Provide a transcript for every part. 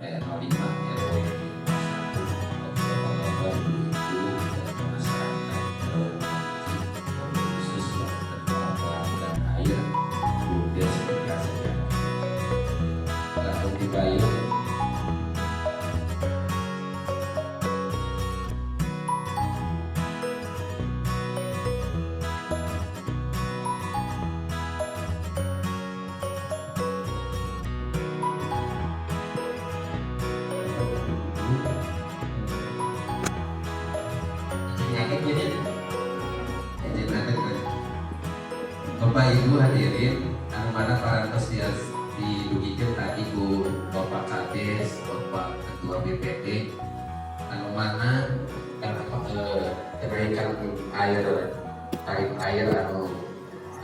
RW 05 RW 01 masyarakat khusus tentang dan air BUMDes Prasejarah. Langsung dibayar. Bapak Ibu hadirin, anu mana parantos didugikan tadi ku Bapak Kades, Bapak Ketua BPD, anu mana kenaikan tarif air anu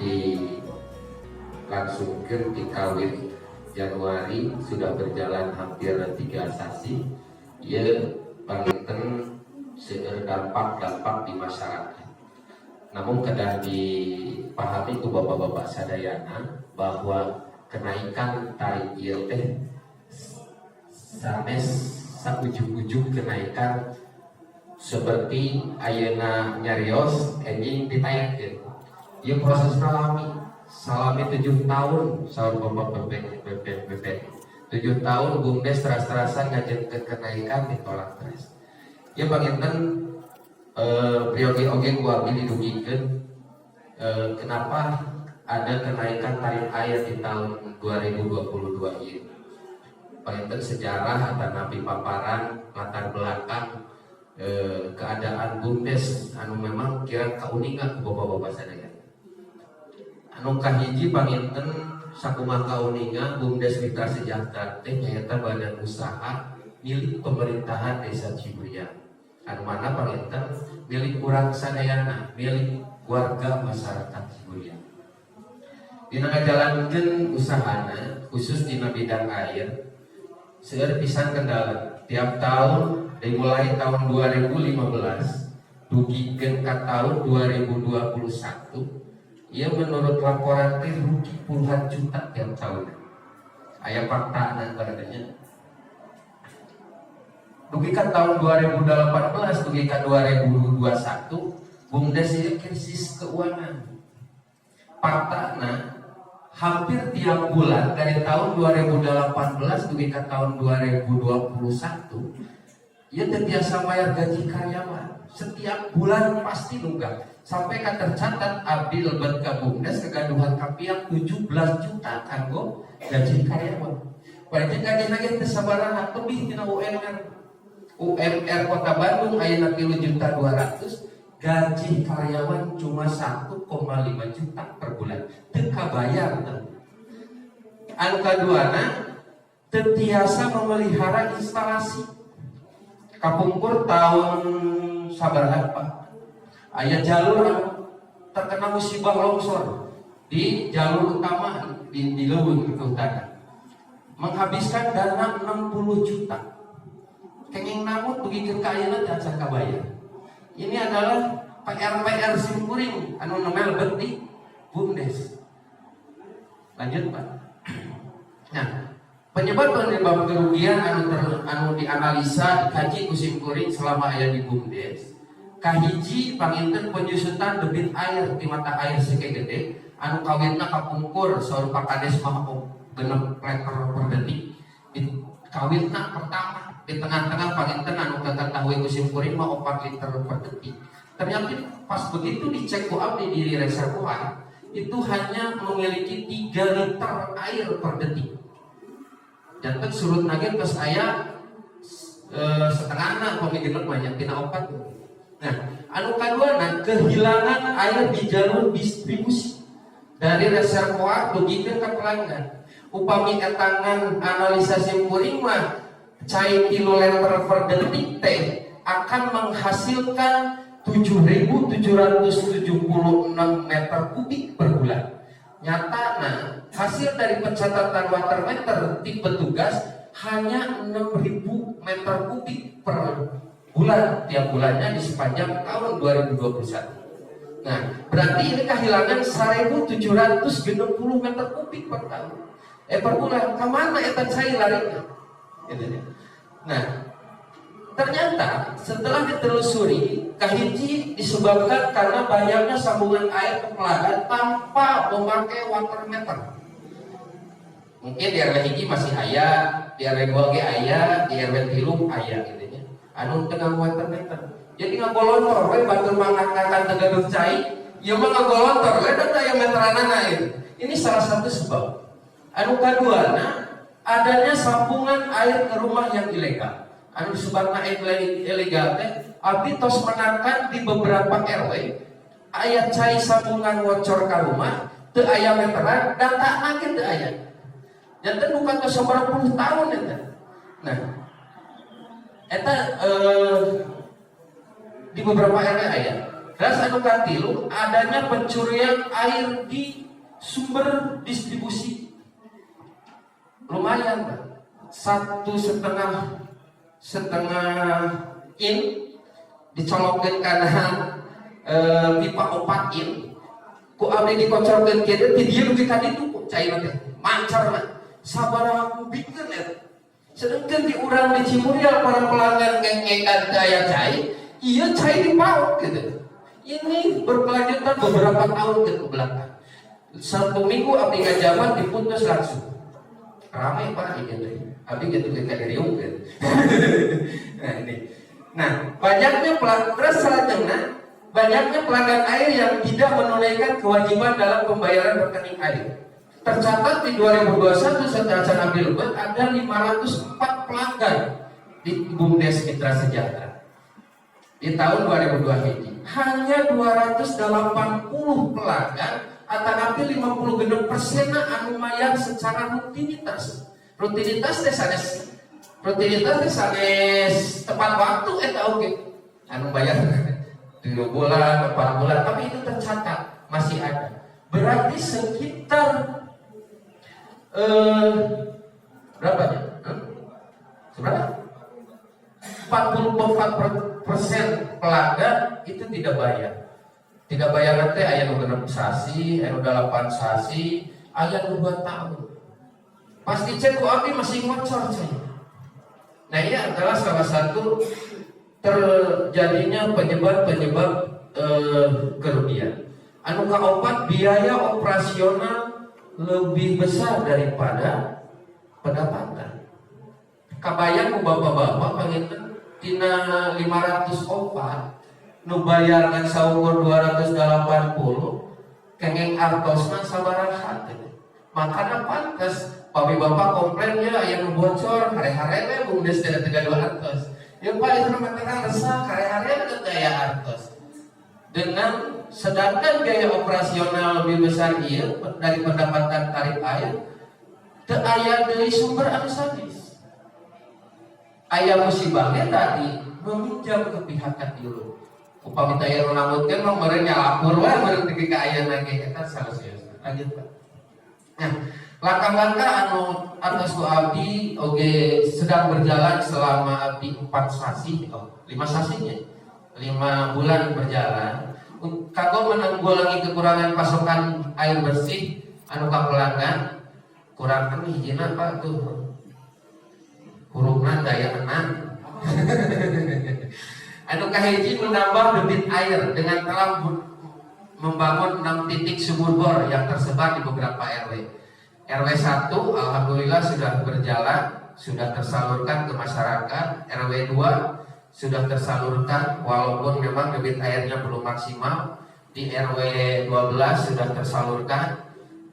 dilangsungkan di Kawin Januari sudah berjalan hampir 3 sasi. Ia bangiten seueur dampak di masyarakat. Namun kedah dipahami ku bapak-bapak sadayana bahwa kenaikan tarif ieu teh sanes saujug-ujug kenaikan seperti ayeuna nyarios enjing ditayakeun. Ieu prosesna salami 7 tahun saur bapak BPD. 7 tahun BUMDes teras-terasan ngajenkeun kenaikan ditolak terus. Ieu panginten priogi oge ku abdi didugikeun kenapa ada kenaikan tarif air di tahun 2022 ieu. Panginten sejarah atau nabi paparan latar belakang keadaan BUMDes anu memang kira kauningan ku bapak-bapak sadayana. Anu kahiji panginten sakumaha kauningan BUMDes Mitra Sejahtera teh nyaeta badan usaha milik pemerintahan Desa Cibuya. Anu mana panginten milik urang sadayana, milik warga masyarakat Cibuya. Dina ngajalankeun usahana khusus dina bidang air seueur pisan kendala. Tiap tahun dimulai tahun 2015 dugikeun ka tahun 2021 ia menurut laporan teh rugi puluhan juta tiap tahun. Aya faktana baradanya. Dugikan tahun 2018, dugikan 2021, BUMDes ini krisis keuangan. Faktana hampir tiap bulan dari tahun 2018 dugikan tahun 2021, ia terbiasa bayar gaji karyawan. Setiap bulan pasti nunggah. Sampai kan tercatat abdi lebet ka BUMDes kegaduhan kapiak 17 juta kanggo gaji karyawan. Padahal gaji lagi sabaraha lebih tina UMR Kota Bandung ayeuna 3.200.000, gaji karyawan cuma 1,5 juta per bulan. Teu kabayar teh. Anu kaduana teu tiasa memelihara instalasi. Kapungkur tahun sabaraha Pak. Aya jalur terkena musibah longsor di jalur utama di Leuweung ke utara. Menghabiskan dana 60 juta. Kenging namun dugikeun ka ayeuna teh acan kabayar. Ini adalah PR simkuring anu melebet di BUMDes. Lanjut Pak. Nah, penyebab kerugian anu dianalisa dikaji ku simkuring selama aya di BUMDes. Kahiji panginten penyusutan debit air di mata air seke gede anu kawitna kapungkur saur Pak Kades mah 6 liter per detik. Kawitna pertama di tengah-tengah panginten anu ketahui ku simkuring mah 4 liter per detik. Ternyata pas begitu dicek ku abdi di reservoir itu hanya memiliki 3 liter air per detik. Janten surut nage geus aya setengahna pamigeunna banyak tina 4. Nah, anu kaduana kehilangan air di jalur distribusi dari reservoir dugikeun ka pelanggan. Upami etangan analisa simkuring mah cai kiloliter per detik teh akan menghasilkan 7.776 meter kubik per bulan. Nyatana hasil dari pencatatan water meter di petugas hanya 6.000 meter kubik per bulan tiap bulannya di sepanjang tahun 2021. Nah, berarti ini kehilangan 1.760 meter kubik per tahun. Per bulan. Kemana etan saya larinya? gitu ya. Nah, ternyata setelah ditelusuri, kahiji disebabkan karena banyaknya sambungan air ke pelanggan tanpa memakai water meter. Mungkin di RW hiji masih ayah, di RW 2 ge ayah, di RW 3 ayah gitu ya. Anu teu water meter. Jadi ngagolontor we batur mangangkat tegaduh cai, ieu mah ngagolontor we da aya meteranana ieu. Ini salah satu sebab. Anu kaduana adanya sambungan air ke rumah yang ilegal. Anu disebutna ilegal teh abdi tos menakan di beberapa RW aya cai sambungan ngocor ka rumah teu aya meteran, datana ge teu aya. Janten bukan tos sabarang puluh tahun eta. Nah, eta di beberapa RW aya. Terus anu katilu adanya pencurian air di sumber distribusi. Lumayan, setengah in dicolokkeun kana pipa 4 in. Ku abdi dikocorkeun kieu teh di dieu dugi ka ditu cairna teh mancarna sabaraha kubikeun eta. Sedangkan di urang di Cimurial para pelanggan ngengekan daya cai, iya cai dipaut gitu. Ini berkelanjutan beberapa tahun ke belakang. 1 minggu abdi ngajaman diputus langsung. Ramai Pak ini teh. Abdi gitu kita diriung gitu. Nah ini. Nah, banyaknya pelanggan air yang tidak menunaikan kewajiban dalam pembayaran rekening air. Tercatat di 2021 setelah Abdi Lebet ada 504 pelanggan di BUMDes Mitra Sejahtera. Di tahun 2002 ini hanya 280 pelanggan atau hampir 50% anu mayar secara rutinitas. Rutinitas teh sanes tepat waktu eta oge. Anu bayar 3 bulan, 4 bulan, tapi itu tercatat masih ada. Berarti sekitar berapa ya? Seberapa? 44% pelanggan itu tidak bayar. Tidak bayar nanti aya nu 6 sasi, aya nu 8 sasi, aya nu 2 tahun. Pasti cek ku abdi masih ngocor cai. Nah, ini adalah salah satu terjadinya penyebab kerugian. Anu kaopat biaya operasional lebih besar daripada pendapatan. Kabayang ku bapak-bapak panginten tina 500 opat nu bayarkan saukur 280 kengeng artosna sabaraha teh. Makana pantes papi bapak komplain ya aya nu bocor hare-hare we BUMDes teh 200. Ya Pak itu meteran resah hare-hare teh aya artos. Dengan sedangkan biaya operasional lebih besar ieu dari pendapatan tarif air teu aya deui sumber anu sadis. Aya musibahnya tadi meminjam ke pihak katilu. Upami teh aya nu namutkeun mah meureun nyalapur wae meureun teu ka aya nage eta salosius. Lanjut Pak. Nah, langkah-langkah anu atas ku abdi oge sedang berjalan selama abdi 5 sasinya. 5 bulan berjalan kagok menanggulangi kekurangan pasokan air bersih anu ka pelanggan kurang kan hijina Pak tuh hurufna daya enam. Anu kahiji menambah debit air dengan telah membangun 6 titik sumur bor yang tersebar di beberapa RW. RW 1 alhamdulillah sudah berjalan, sudah tersalurkan ke masyarakat. RW 2 sudah tersalurkan walaupun memang debit airnya belum maksimal. Di RW 12 sudah tersalurkan.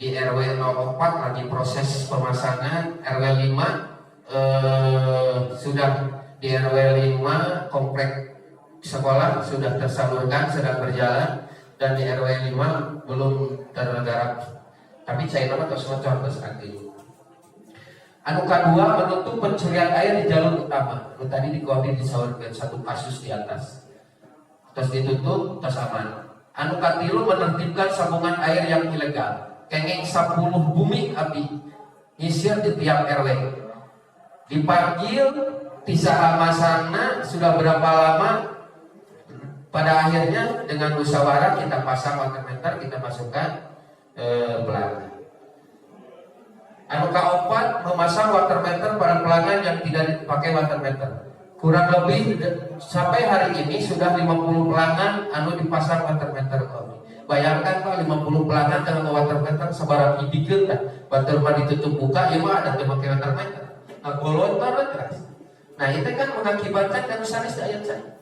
Di RW 04 lagi proses pemasangan. RW 5 sudah di RW 5 komplek sekolah sudah tersalurkan, sedang berjalan. Dan di RW 5 belum tergarap. Tapi cair nama terus ngocor terus aktif. Anu kedua menutup pencurian air di jalur utama. Tadi dikoordinasi disawarkan satu kasus di atas. Terus ditutup, terus aman. Anu katilu menertibkan sambungan air yang ilegal. Kengeng 10 bumi abdi nyisir di tiap RW. Dipanggil tisaha masana sudah berapa lama. Pada akhirnya dengan musyawarah kita pasang water meter, kita masukkan pelanggan. Anu kaopat memasang water meter pada pelanggan yang tidak pakai water meter. Kurang lebih sampai hari ini sudah 50 pelanggan anu dipasang water meter kami. Bayangkan Pak 50 pelanggan dengan water meter sebarang hidikeun tah. Batur mah ditutup buka ieu mah ada teu make water meter. Nah, golontor terus. Nah, itu kan mengakibatkan anu sanes ayat saya.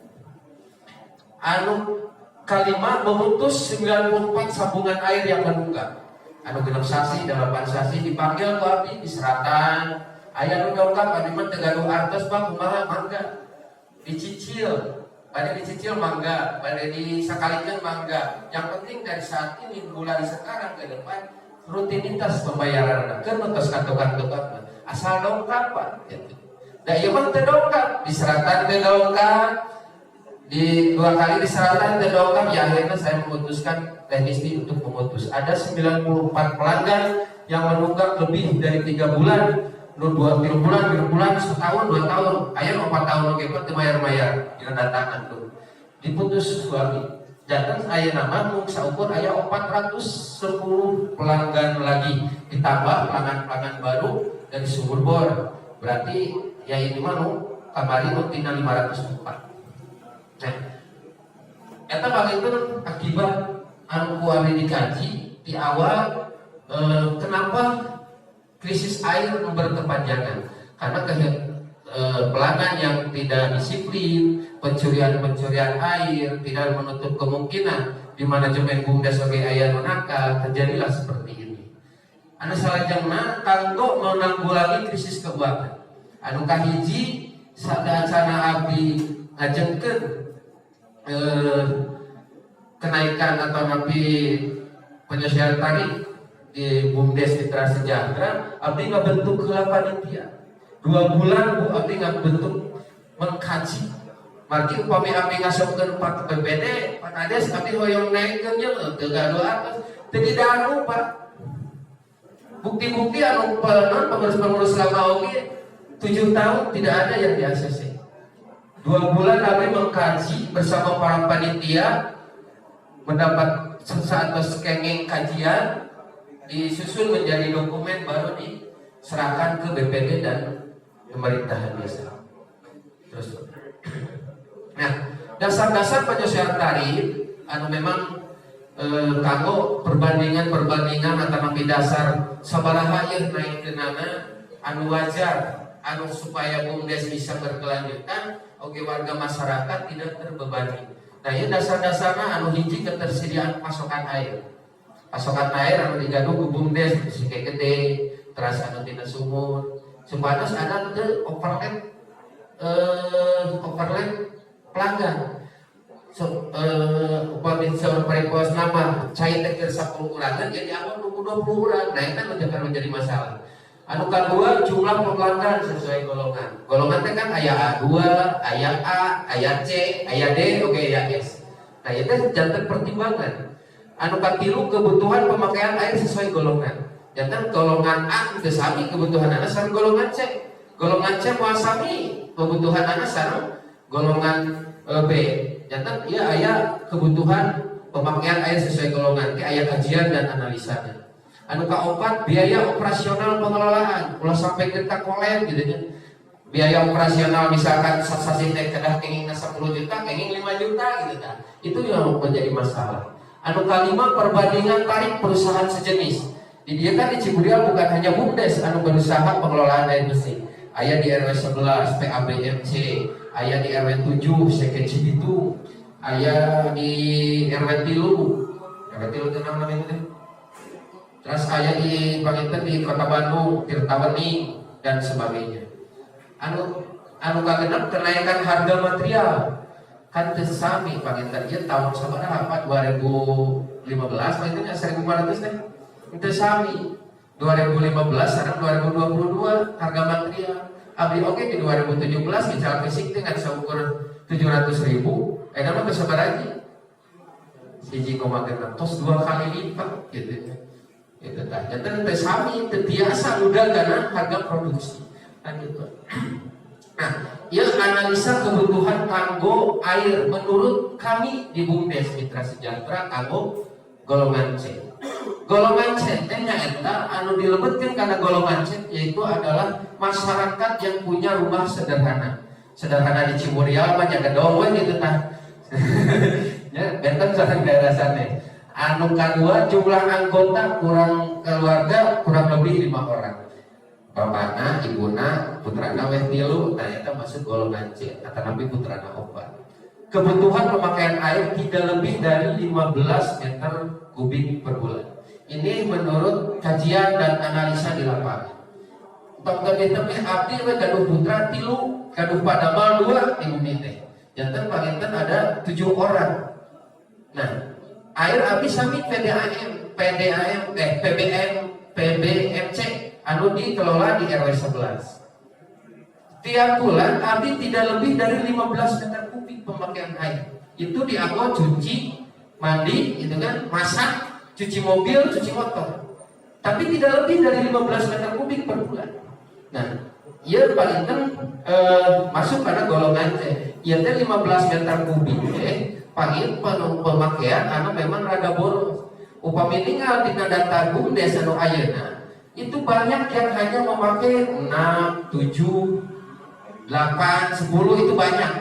Anu kalima memutus 94 sambungan air yang menunggak. Anu 6 sasi, 8 sasi dipanggil ku abdi diseratan. Aya nu dongkap abdi mah teu gaduh artos Pak kumaha mangga. Dicicil. Pada dicicil mangga, pada disakalikeun mangga. Yang penting dari saat ini mulai sekarang ke depan rutinitas pembayaran keun tos kantor-kantor asal dongkap Pak. Da ieu mah teu dongkap, diseratan teu dongkap. Di 2 kali diseratan teu dongkap, ya akhirnya saya memutuskan teknisi untuk memutus. Ada 94 pelanggan yang menunggak lebih dari 3 bulan. 2 bulan, setahun, 2 tahun, aya 4 tahun oke teu mayar-mayar, dina datangan tuh. Diputus suami. Jantan aya nama mung saukur aya 410 pelanggan lagi ditambah pelanggan-pelanggan baru dari sumur bor. Berarti ya ini mah nu kamari nu tina 504. Nah, eta bagaikan akibat anu kuari dikaji di awal kenapa krisis air berkepanjangan? Karena pelanggan yang tidak disiplin, pencurian air, tidak menutup kemungkinan di manajemen BUMDes sebagai aya nakal, terjadilah seperti ini. Anu salajengna kanggo menanggulangi krisis keuangan. Anu kahiji sadayana abdi ngajengkeun kenaikan atau napi penyesuaian tarif di BUMDes Mitra Sejahtera, abdi ngabentuk heula panitia. 2 bulan Bu abdi ngabentuk mengkaji. Margi upami abdi ngasupkeun Pak BPD, Pak Kades abdi hoyong naikkeun jeung teu gaduh atos, teu didanu Pak. Bukti-bukti anu pengurus-pengurus lama oge 7 tahun tidak ada yang di ACC. 2 bulan kami mengkaji bersama para panitia, mendapat satu skenging kajian, disusun menjadi dokumen baru diserahkan ke BPD dan pemerintahan desa. Terus, nah dasar-dasar penyesuaian tarif, anu memang kanggo perbandingan antara napi dasar sabaraha ieu naik kenana anu wajar, anu supaya BUMDes bisa berkelanjutan. Oke, warga masyarakat tidak terbebani. Nah, ini dasar-dasarnya anu hiji ketersediaan pasokan air. Pasokan air anu digaduh ku BUMDes sike gede, terus anu tina sumur. Supados ada teu overlap pelanggan. So, upami saperepos nama cai teh keur 10 urangan jadi awal 20 urang. Nah, itu kan menjadi masalah. Anu kedua jumlah pelanggan sesuai golongan. Golongan teh kan aya A2, aya A, aya C, aya D, oke aya S. Nah, itu jantan pertimbangan. Anu katilu kebutuhan pemakaian air sesuai golongan. Jantan golongan A teu sami kebutuhan anak sareng golongan C. Golongan C moal sami kebutuhan anak sareng golongan B. Jantan ieu aya kebutuhan pemakaian air sesuai golongan, aya kajian dan analisanya. Anu kaopat biaya operasional pengelolaan, ulah sampai kita kolek gitu nya. Biaya operasional misalkan sasasi teh kedah kenging 10 juta, kenging 5 juta gitu kan. Itu yang menjadi masalah. Anu kalima perbandingan tarif perusahaan sejenis. Di dia kan di Ciburial bukan hanya BUMDes anu berusaha pengelolaan air bersih. Aya di RW 11 PABMC, aya di RW 7 Seke Cibitu, aya di RW 3. RW 3 itu namanya teh. Terus aya di Panginten di Kota Bandung, Tirtawening dan sebagainya. Anu kagenep kenaikan harga material kan teu sami Panginten ieu tahun sabaraha 2015 Panginten 1.500 teh. Teu sami. 2015 sareng 2022 harga material. Abdi oge di 2017 misalkan fisik teh kan saukur 700.000, eta mah teu sabaraha 1,6 tos 2 kali lipat gitu. Itu tah. Jantan teh sami teu biasa udah karena harga produksi. Kan gitu. Nah, ieu analisa kebutuhan kanggo air menurut kami di BUMDes Mitra Sejahtera kanggo golongan C. Golongan C nyaeta anu dilebetkeun kana golongan C yaitu adalah masyarakat yang punya rumah sederhana. Sederhana di Ciburial mah jaga dong we gitu tah. Ya, benten sareng daerah sana. Anu kadua jumlah anggota kurang keluarga kurang lebih 5 orang. Bapakna, ibuna, putrana weh 3, nah eta masuk golongan C, kata Nabi putrana 4. Kebutuhan pemakaian air tidak lebih dari 15 meter kubik per bulan. Ini menurut kajian dan analisa di lapangan. Tong teh abdi we gaduh putra 3, gaduh padamal 2 di bumi teh. Janten panginten ada 7 orang. Nah, air abdi sami PBMC anu dikelola di RW 11. Tiap bulan abdi tidak lebih dari 15 meter kubik pemakaian air. Itu dianggo cuci, mandi, gitu kan, masak, cuci mobil, cuci motor. Tapi tidak lebih dari 15 meter kubik per bulan. Nah, ia paling masuk pada golongan C. Ia teh 15 meter kubik pangin pemakaian anu memang rada boros. Upami tinggal di Datagung desa nu ayeuna, itu banyak yang hanya memakai 6, 7, 8, 10 itu banyak.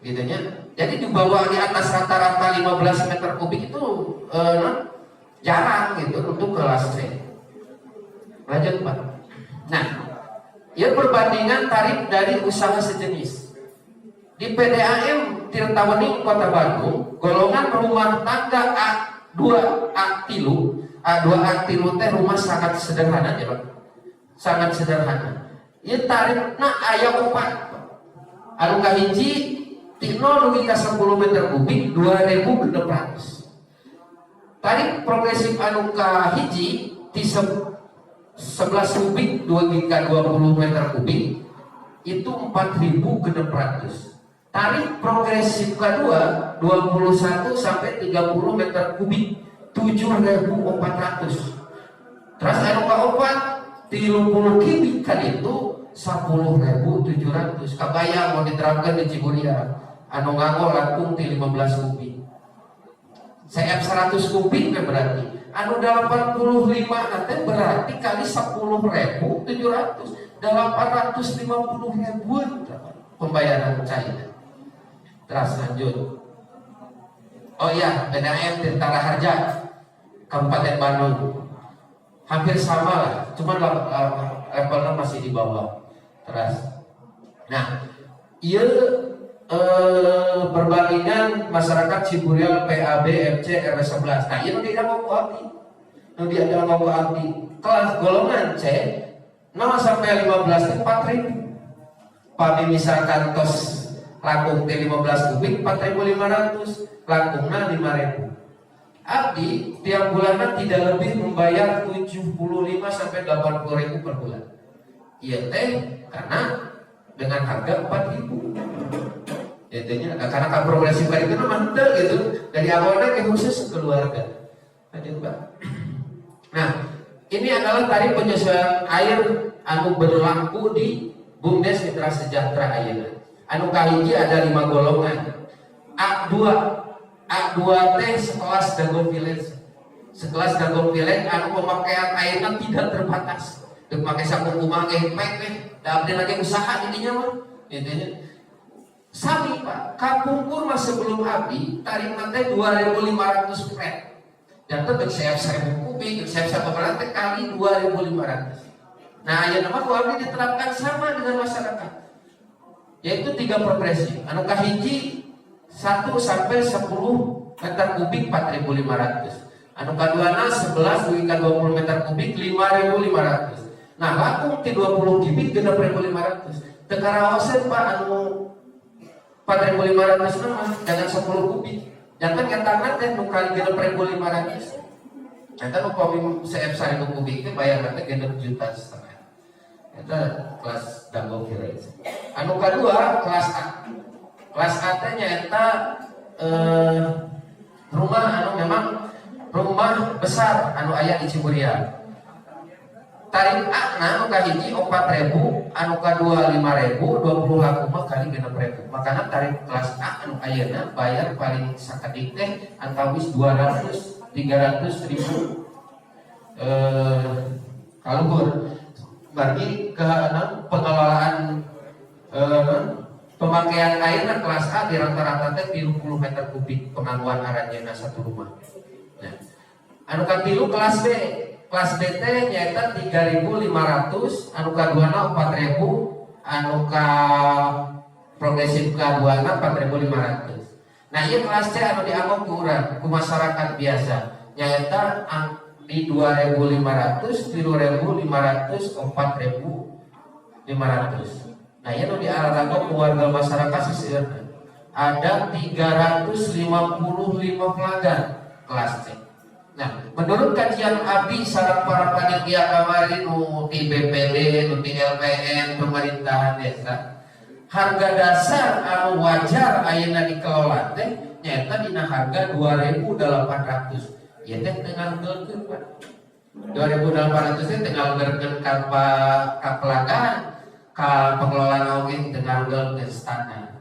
Gitu nya. Jadi di bawah di atas rata-rata 15 meter kubik itu jarang gitu untuk kelas C. Lanjut Pak. Nah, ia perbandingan tarif dari usaha sejenis. Di PDAM Tirtawening Kota Bandung, golongan rumah tangga A2 A3 teh rumah sangat sederhana ya Pak. Sangat sederhana. Ieu tarifna aya 4. Anu kahiji ti 0 dugi ka 10 meter kubik 2.600. Tarif progresif anu kahiji ti 11 kubik 2 ka 20 meter kubik itu 4.600. Tarif progresif kedua 21 sampai 30 meter kubik 7.400. Terus anu kaopat 30 kubik kan itu 10.700. Kabayang mau diterapkan di Ciburial anu nganggo langkung ti 15 kubik. CF 100 kubik berarti anu 85 nanti berarti kali 10.700 850.000 pembayaran cair. Terus lanjut. Oh iya, PDAM Tirta Harja Kabupaten Bandung hampir sama lah, cuman levelnya masih di bawah. Terus, nah, iya perbandingan masyarakat Ciburial PAB MC RW 11. Nah, iya tidak mau abdi, tidak mau abdi. Kelas golongan C 0 sampai 15 itu 4.000. Pami misalkan tos langkung T 15 kubik 4.500, langkungna 5.000. Abdi tiap bulannya tidak lebih membayar 75 sampai 80.000 per bulan. Iya teh karena dengan harga 4.000. Jadinya karena kan progresif itu mantap gitu. Dari awalnya ke khusus keluarga. Nah, ini adalah tarif penyesuaian air anu berlaku di BUMDes Mitra Sejahtera ayeuna. Anu kahiji ada 5 golongan. A2 teh sekelas Dagon Village. Sekelas Dagon Village anu pemakaian airnya tidak terbatas. Teu make sakumaha ge pek da abdi lagi usaha intinya mah. Intinya sami Pak, kapungkur mah sebelum abdi tarifna teh 2.500 pret. Dan teh CF 1.000 kubik, CF 1 teh kali 2.500. Nah, ayeuna mah abdi diterapkan sama dengan masyarakat. Yaitu 3 progresif. Anu kahiji 1 sampai 10 meter kubik 4.500. Anu kaduana 11 dugi ka 20 meter kubik 5.500. Nah, langkung ti 20 kubik 6.500. Teu karaosan Pak anu 4.500 mah dengan 10 kubik. Jantan katana teh nu kali 6.500. Eta upami CF 1.000 kubik teh bayar teh 6,5 juta. Eta kelas Dago Village. Anu kedua kelas A. Kelas A teh nyaeta rumah anu memang rumah besar anu aya di Ciburial. Tarif A anu kahiji 4.000, anu kadua 5.000, 20 laku kali 6.000. Makanya tarif kelas A anu ayeuna bayar paling sakedik teh antawis 200 300.000 kalungkur. Berarti ke pengelolaan pemakaian air kelas A di rata-rata teh 30 meter kubik pengangguan aranjeuna satu rumah. Nah, anu katilu kelas B. Kelas B teh nyaeta 3.500, anu kaduana 4.000, anu ka progresif kaduana 4.500. Nah, ieu kelas C anu dianggo ku urang, ku masyarakat biasa. Nyaeta di 2.500, 3.500, 4.500. Nah, ieu nu diarahkan ku warga masyarakat sisieuna. Ada 355 pelanggan kelas C. Nah, menurut kajian Abi sareng para panitia kamari nu ti BPD, nu ti LPN, pemerintahan desa, harga dasar anu wajar ayeuna dikelola teh nyaeta dina harga 2.800. Ieu teh teu nganggeulkeun, Pak. 2.800 teh teu nganggeulkeun ka pelanggan, ka pengelola oge teu nganggeulkeun standar.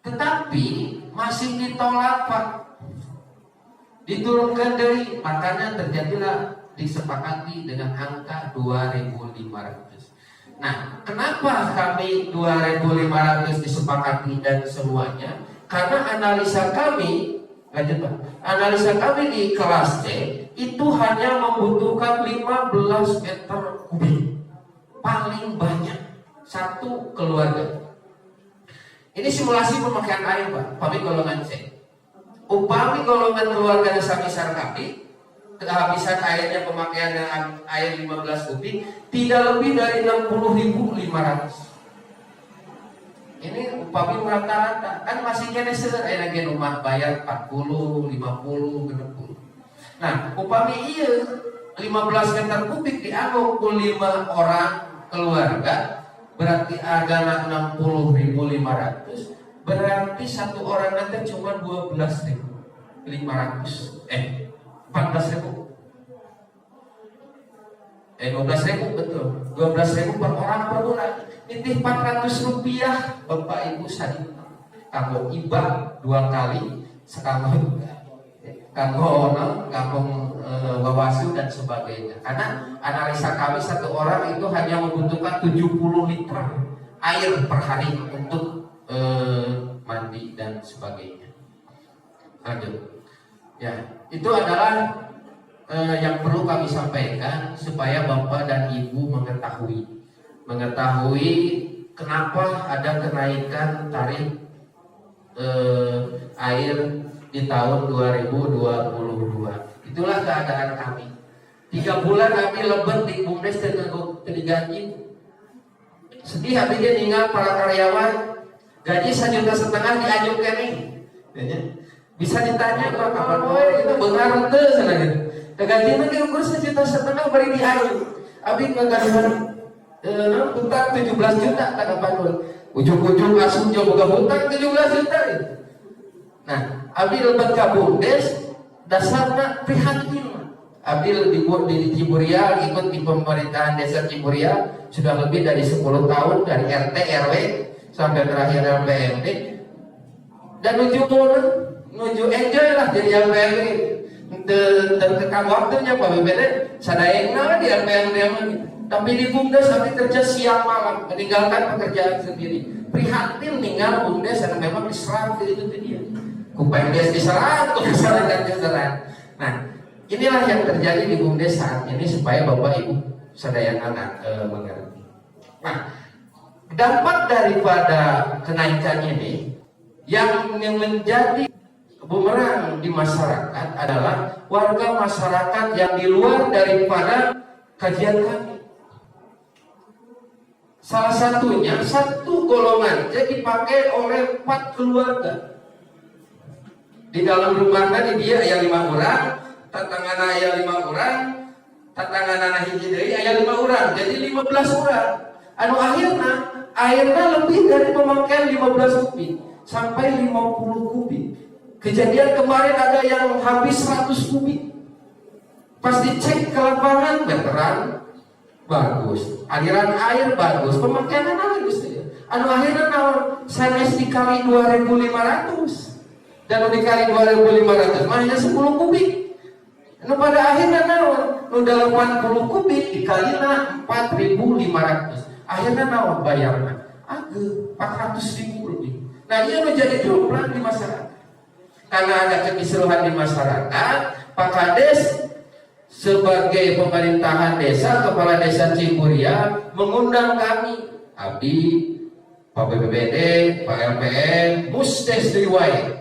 Tetapi masih ditolak, Pak. Diturunkan dari, makanya terjadilah disepakati dengan angka 2.500. Nah, kenapa kami 2.500 disepakati dan semuanya? Karena analisa kami, analisa kami di kelas C itu hanya membutuhkan 15 meter kubik, paling banyak satu keluarga. Ini simulasi pemakaian air, Pak, Pami golongan C. Upami golongan keluarga samisar kami, kehabisan airnya pemakaian dengan air 15 kubik tidak lebih dari 60.500. Ini upami rata-rata kan masih kena seueur aya ge rumah bayar 40, 50, 60. Nah, upami ieu 15 meter kubik dianggo ku 5 orang keluarga berarti hargana 60.500. Berarti satu orang nanti cuma 12.500, 14.000, 12.000 betul, 12.000 per orang per bulan. Ini 400 rupiah Bapak Ibu sadina. Kanggo ibah 2 kali, sekanggo kampung Wawasu dan sebagainya. Karena analisa kami satu orang itu hanya membutuhkan 70 liter air per hari untuk mandi dan sebagainya. Lanjut. Ya, itu adalah yang perlu kami sampaikan supaya Bapak dan Ibu mengetahui kenapa ada kenaikan tarif air di tahun 2022. Itulah keadaan kami. 3 bulan kami lebet di BUMDes digaji. Sedih hatinya tinggal para karyawan. Gaji 1,5 juta diajukan nih, bisa ditanya Pak kapan wae itu beungar teu sana gitu. Gaji mah diukur 1,5 juta bari diaju. Abi ngagaduhan hutang 17 juta tak kapan wae. Ujung-ujung asup jo boga hutang 17 juta. Nah, abi lebat ka BUMDes dasarna prihatin. Abi di Ciburial ikut di pemerintahan desa Ciburial sudah lebih dari 10 tahun dari RT RW sampai terakhir LPMD dan nuju enjoy lah jadi LPMD terkekang waktunya Pak BPD sadayana di LPMD tapi di BUMDes sampai kerja siang malam meninggalkan pekerjaan sendiri prihatin tinggal BUMDes yang memang diserang itu dia KUPMDes diserang dan diserang. Nah, inilah yang terjadi di BUMDes saat ini supaya Bapak Ibu sadayana mengerti. Nah, dampak daripada kenaikan ini yang menjadi bumerang di masyarakat adalah warga masyarakat yang di luar daripada kajian kami. Salah satunya satu golongan jadi dipakai oleh 4 keluarga. Di dalam rumah tadi dia aya 5 orang, tatangana aya 5 orang, tatangana hiji deui aya 5 orang, jadi 15 orang. Anu airnya lebih dari pemakaian 15 kubik sampai 50 kubik. Kejadian kemarin ada yang habis 100 kubik. Pas dicek ke lapangan meteran bagus, aliran air bagus, pemakaian bagus. Anu akhirnya sanes dikali 2.500 dan dikali 2.500 hanya 10 kubik. Nu pada akhirnya naon? Nu 80 kubik dikalina 4.500. Akhirnya naon bayarna? Ageuh 400.000 lebih. Nah, ieu nu jadi jomplang di masyarakat. Karena ada kekisruhan di masyarakat, Pak Kades sebagai pemerintahan desa, kepala desa Ciburia mengundang kami, abdi, Pak BPBD, Pak LPM, mustes deui wae.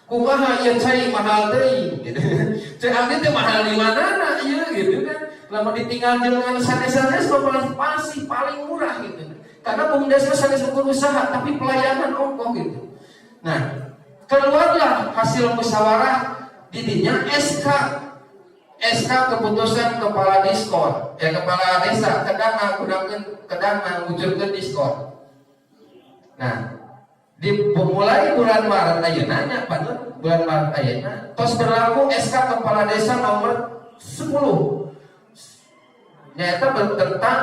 Kumaha ieu cai mahal deui gitu. Cai abdi teh mahal di manana ieu gitu kan. Lamun ditinggal dengan sanes-sanes pasti paling murah gitu. Karena BUMDes sanes usaha tapi pelayanan ongkoh gitu. Nah, keluarlah hasil musyawarah didinya SK keputusan kepala diskon kepala desa kedang ngucurkeun diskon. Nah, dimulai bulan Maret ayeuna nya bulan Maret ayeuna tos berlaku SK kepala desa nomor 10 nyata tentang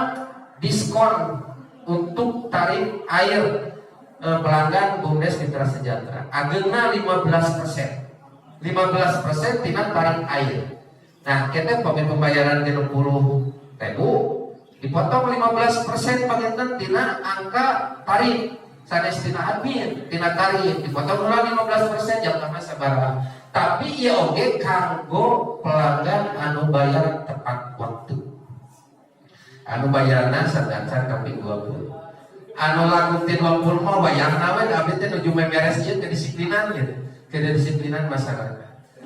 diskon untuk tarif air pelanggan BUMDes Mitra Sejahtera. Ageuna 15%. 15% tina tarif air. Nah, kita pakai pembayaran 30.000 dipotong 15% panginten tina angka tarif. Sanes tina admin, tina tarif dipotong ulang 15% jangkana sabaraha. Tapi ieu oge kanggo pelanggan anu bayar tepat waktu. Anu bayarna sadancan kaping 20. Anu lagu 20 mah bayarna we abdi teh nuju meberes ieu kedisiplinan gitu. Kedisiplinan masyarakat.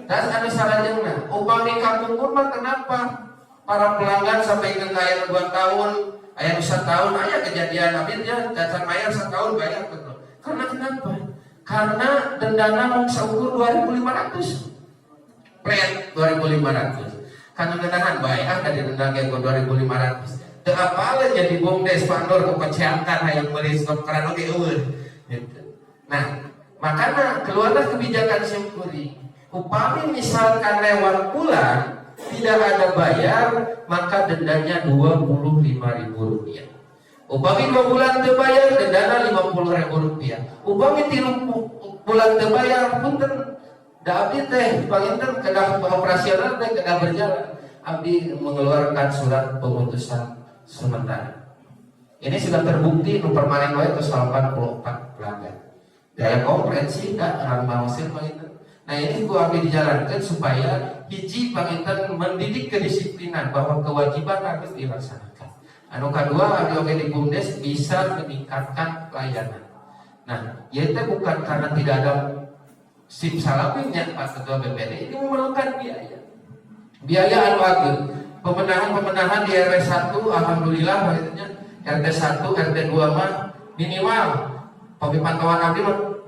Dan anu salanjutna, upami kapungkur mah kenapa para pelanggan sampai ke aya 2 tahun, aya 1 tahun aya kejadian abdi nya dacan bayar 1 tahun bayar betul. Karena kenapa? Karena dendana mung saukur 2.500. Pret 2.500. Kana dendahan bae dari denda ge 2.500. Teu apal jadi BUMDes Pak Nur ke kesehatan hayang meuli stop karena ge eueuh gitu. Nah, makanya keluarlah kebijakan Syukuri. Upami misalkan lewat bulan tidak ada bayar, maka dendanya Rp25.000. Upami 2 bulan terbayar, dendana Rp50.000. Upami 3 bulan terbayar, punten da abdi teh panginten kedah operasional teh kedah berjalan. Abdi mengeluarkan surat pemutusan sementara. Ini sudah terbukti nu permanen wae tos 84 pelanggan. Daya komprehensi da rambang hasil panginten. Nah, ini gua abdi dijalankan supaya hiji panginten mendidik kedisiplinan bahwa kewajiban harus dilaksanakan. Anu kadua abdi oge di BUMDes bisa meningkatkan pelayanan. Nah, ieu teh bukan karena tidak ada SIM salapingnya Pak Ketua BPD, ini memerlukan biaya. Biaya anu ageun. Pemenahan di RW 1 alhamdulillah maksudnya RT 1, RT 2 mah minimal pantauan abdi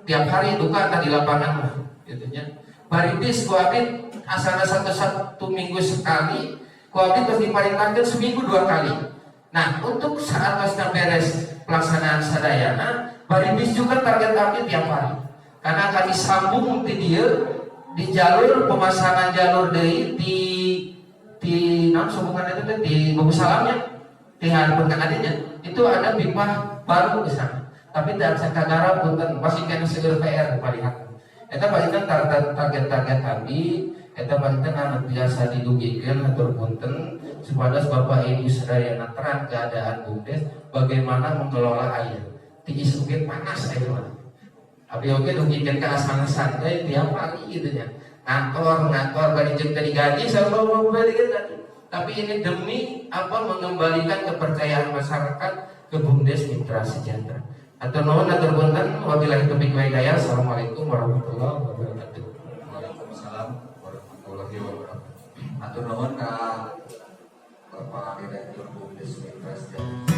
tiap hari duka di lapangan mah gitu nya. Baritis ku abdi asana satu minggu sekali, ku abdi terus diparintahkeun seminggu 2 kali. Nah, untuk saat pasca beres pelaksanaan sadayana, baritis juga target abdi tiap hari. Karena akan disambung di dia di jalur pemasangan jalur deui di sambungan itu di Buku Salamnya di Harpun adanya itu ada pipa baru di sana. Tapi dan sakadara punten masih kena seueur PR dipalihat. Eta palinten target-target kami, eta palinten anu biasa didugikeun hatur punten supados Bapak Ibu sadayana terang keadaan BUMDes bagaimana mengelola air. Tiis oge panas air mah. Abi oge dugikeun ka asal-asal tiap hari gitu nya. Ngantor bari jeung teu digaji sama bari gaji. Tapi ini demi apa mengembalikan kepercayaan masyarakat ke BUMDes Mitra Sejahtera. Atur nuhun atur punten wabillahi taufiq wal hidayah. Assalamualaikum warahmatullahi wabarakatuh. Waalaikumsalam warahmatullahi wabarakatuh. Atur nuhun ka Bapak Direktur BUMDes Mitra Sejahtera.